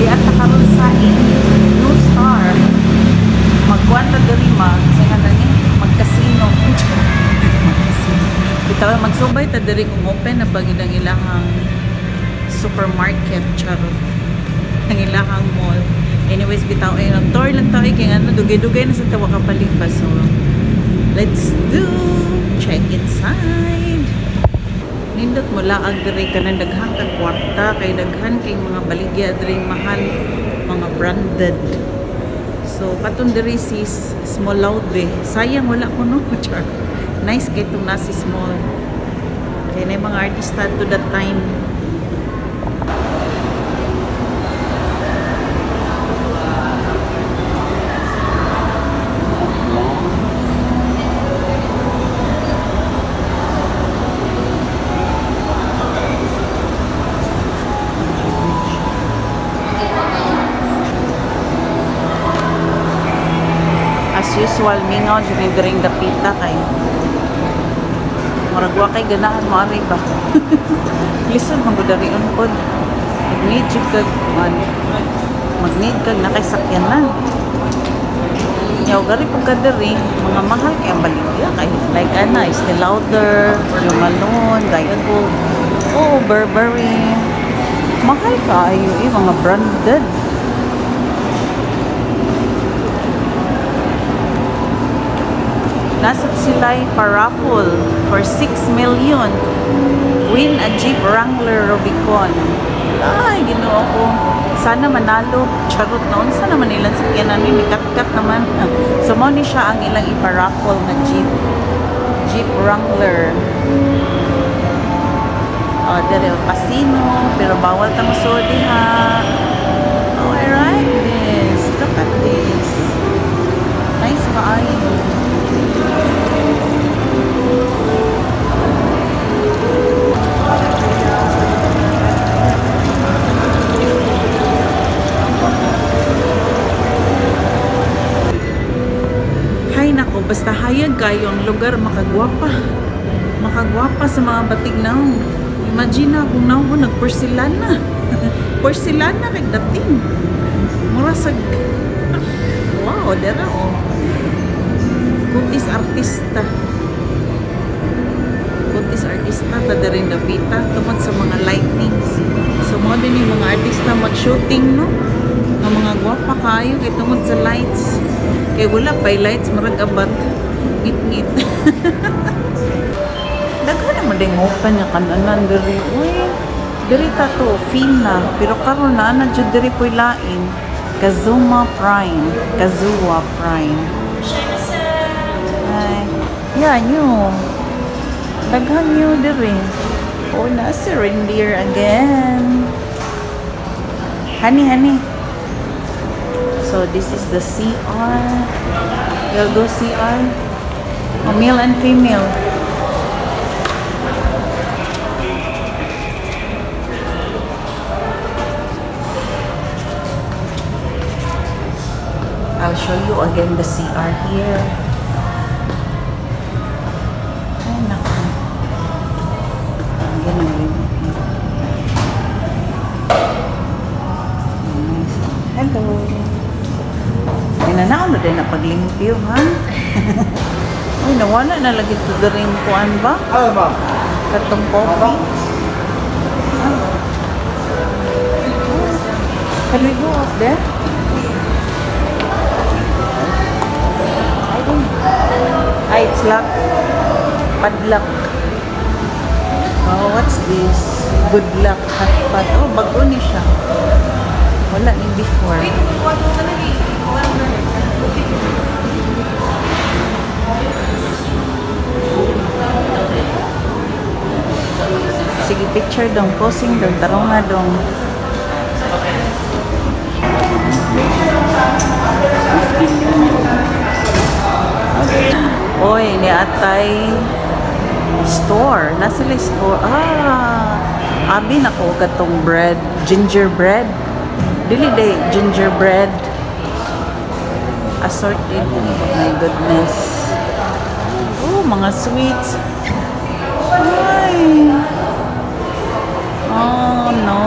at nakaroon sa New Star. Magkwanta diri magkasino. Magkasino. Bitaw magsubay ta diri kung open na bagid ang ilahang supermarket charot. Ang ilahang mall. Anyways, bitaw ay tour lang tayo kay ano dugay-dugay na sa tawa kapalig pa. So let's check inside. Nindot mo laag diri ka ng daghang ka kwarta kay daghan kay mga baligya diri mahal mga branded. So katon diri si Small Loud be. Sayang wala ko no. Nice kay itong nasi small. Kaya na mga artista to that time. Usual mingaw dring dapita kay murag wa kay ganahan mo ari ba. Listen mo gud dari unpod mag-need kag nakaisakyanan yaw gari pagkadiri mga mahal kay ang baligya kay like ana Estee Lauder, Jo Malone, Diageo, Burberry mahal kayo mga branded. Nasat sila pa-raffle for 6 million. Win a Jeep Wrangler Rubicon. Ay, ginoo ko. Sana manalo. Charot noon. Sana man ilang sakyanan. Kat-kat naman. So, mo ni siya ang ilang ipa-raffle na Jeep. Jeep Wrangler. Oh, dere casino. Pero bawal tang sodi ha. Oh, I like this. Look at this. Nice kaayo. Hay nako, basta hayag kayo ang lugar makagwapa sa mga batignaw. Imagine na kung naon ko nagporselana. Porselana kay dating murasag wow, dera oh. Kutis artista ta rin napita tungod sa mga lightnings. So mo din yung mga artista mag-shooting no ng mga gwapa kayo kay tungod sa lights. Kay wala pay lights marag abat ngit-ngit. Daghan naman ding open nga kananan diri. Uy, diri ta to Fina pero karon na jud diri poy lain. Kazuma Prime. Ay, yeah, new. Daghang new diri. Oh, na si reindeer again. Honey. So this is the CR. You'll go CR. A male and female. I'll show you again the CR here. Ay, naku. Ganun. Hello. Inanaw na din na paglimpyo, ha? Uy, nawala na lagi ito the ring kuan ba? Hello, ma'am. Katong coffee. Can we go up there? Ay, it's locked. Padlock. Oh, what's this? Good luck. Hotpot. Oh, bago ni siya. Wala ni before. Sige, picture dong. Posing dong. Tarong na dong. Oy, ni atay store. Nasa sila store. Abi na ko katong bread. Gingerbread. Dili day, gingerbread. Assorted. My goodness. Oh, mga sweets. Ay. Oh, no.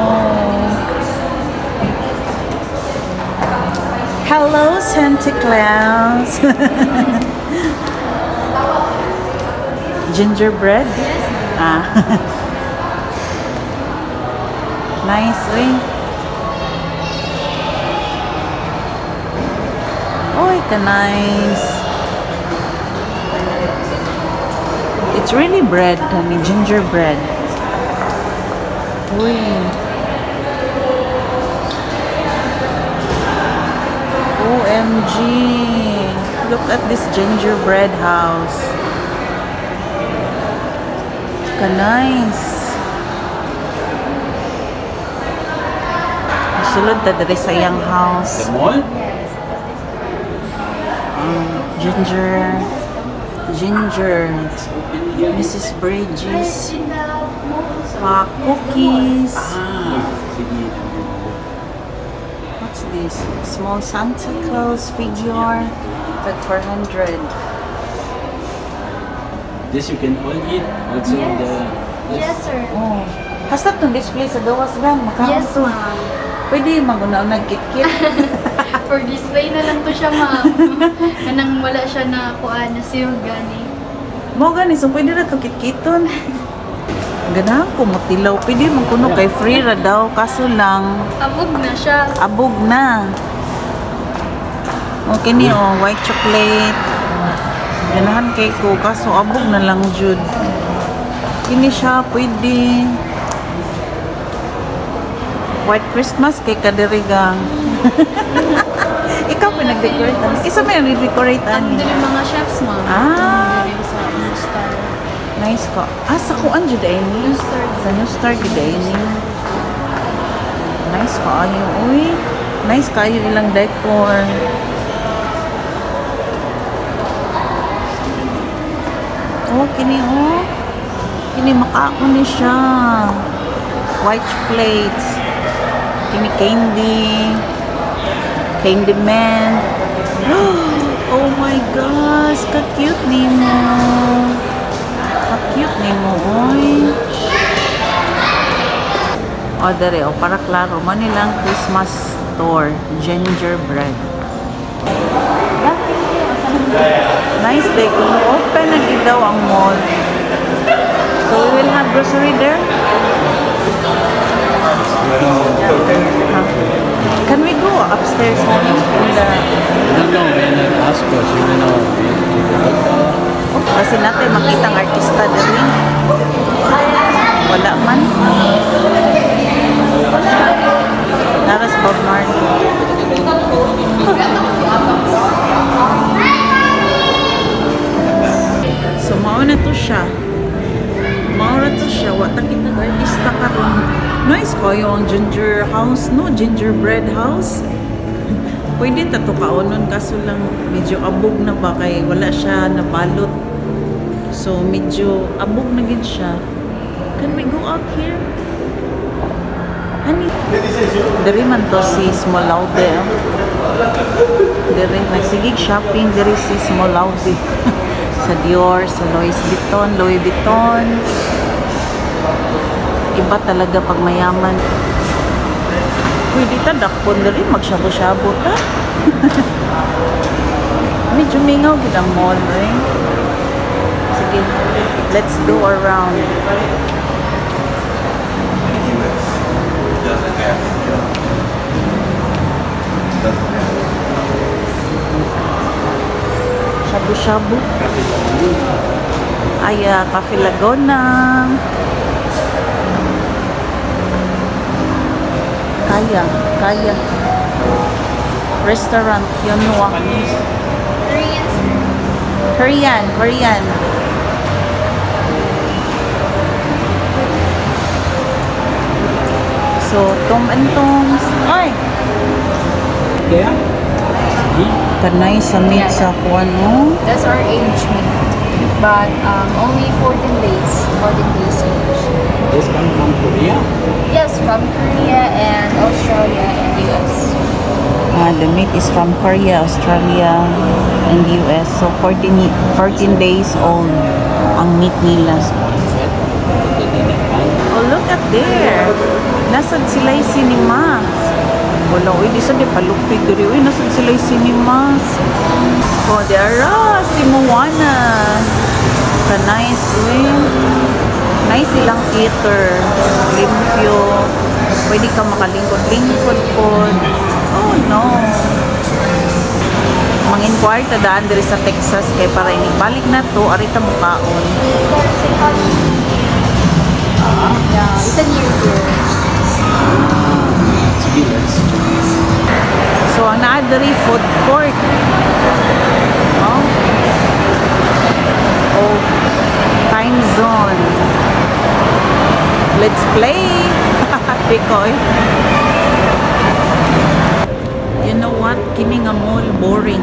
Hello, Santa Claus. Gingerbread? Yes. Ah. Nice, eh? Oy, ka-nice. It's really bread, honey. Gingerbread. Uy. OMG. Look at this gingerbread house. Ka-nice. Sulod ta diri sa iyang house. The mall? Ginger. Mrs. Bridges. Cookies. Sige. What's this? Small Santa Claus figure. At 400. This you can all eat. Also Yes. the... Yes, sir. Oh. Hasta itong display sa gawas lang. Yes, Makaon to. ma'am. Pwede mag-unaw nagkit-kit. For display na lang to siya, ma'am. Kanang wala siya na kuan na seal gani. Mo gani, so pwede na to kit-kiton. Ganahan ko matilaw. Pwede man kuno kay free ra daw. Kaso lang, Abog na siya. abog na. Okay ni oh, white chocolate. Ganahan kay ko. Kaso abog na lang jud. Kini siya pwede. White Christmas kay kadirigang. Ikaw pinag-decorate. Isa may nag-decorate Ang ani. dili mga chefs, ma'am. Ah. Dili sa New Star. Nice ka. Ah, sa kuan jud ay ni. New Star. Sa New Star jud ay ni. Nice ka ayo. Uy. Nice kayo ilang decor. Oh, kini oh. Kini makaon ni siya. White chocolates. Kini candy. Candy man. Oh my gosh, ka-cute ni mo. Ka-cute ni mo, oy. O, dere, o, para klaro. Manilang Christmas store. Gingerbread. Nice day. Kung open na daw ang mall. So, we will have grocery there? Can we go upstairs, honey? In the... I don't know, man. Ask us. You know. Oh, kasi natin makita ang artista dali. Wala man. Naras Bob Marley. So, mauna to siya. Maura to siya. Wata kita artista karon. Nice kayo ang ginger house, no? Gingerbread house. Pwede tato kaunon kaso lang medyo abog na ba kay wala siya nabalot. So medyo abog na gid siya. Can we go out here? Ani? Diri man to si Smolaude. Diri nagsigig shopping diri si Smolaude. Sa Dior, sa Louis Vuitton. Iba talaga pag mayaman. Pwede ta dakpon diri magshabu-shabu ta. Medyo mingaw gid ang mall, eh. Sige, let's go around. Shabu-shabu. Ay, Cafe Laguna. Kaya. Restaurant, Yonhua. Korean. So, Tom and Tom's. Ay! Yeah? Kanay sa meat sa kuwan mo. That's our age mate. But only 14 days. 14 days age. This come from Korea? Yes, from Korea and Australia and US. The meat is from Korea, Australia, and US. So 14 days old ang meat nila. Oh, look at there. Nasad sila yung cinema. Wala, uy, di sa di palupig diri. Uy, nasan sila yung cinemas? Oh, di ara, si Moana. Ka-nice, uy. Nice silang theater. Limpyo. Pwede ka makalingkod-lingkod po. Oh, no. Mangin kwarta daan diri sa Texas kay para inibalik na to, arita mo kaon. Yeah, it's a new year. Sige, let's. So, ang naa diri food court. Oh. Oh, time zone. Let's play. Pikoy. You know what? Kini nga mall boring.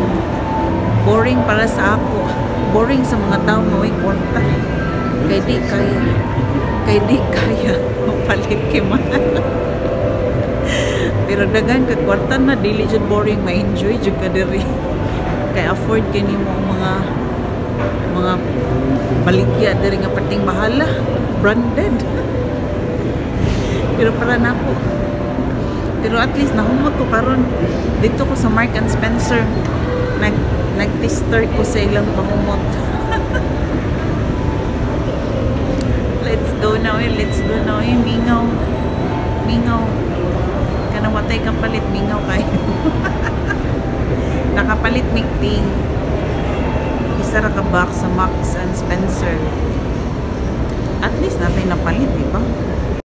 Boring para sa ako. Boring sa mga tao nga way kwarta. Kay di kaya. Kay di kaya mapalit kay mahal. Pero dagan ka kwarta na dili jud boring, ma-enjoy jud ka diri. Kay afford kini mo mga baligya diri nga pating bahala, branded. Pero para nako. Pero at least nahumot ko karon dito ko sa Mark and Spencer. Nag-tester ko sa ilang pamumot. Let's go now, let's go now. Mingaw. Mingaw. Kanang watay kang palit, mingaw kayo. Nakapalit mikting. Isa ra ka box sa Marks and Spencer. At least natin napalit, di ba?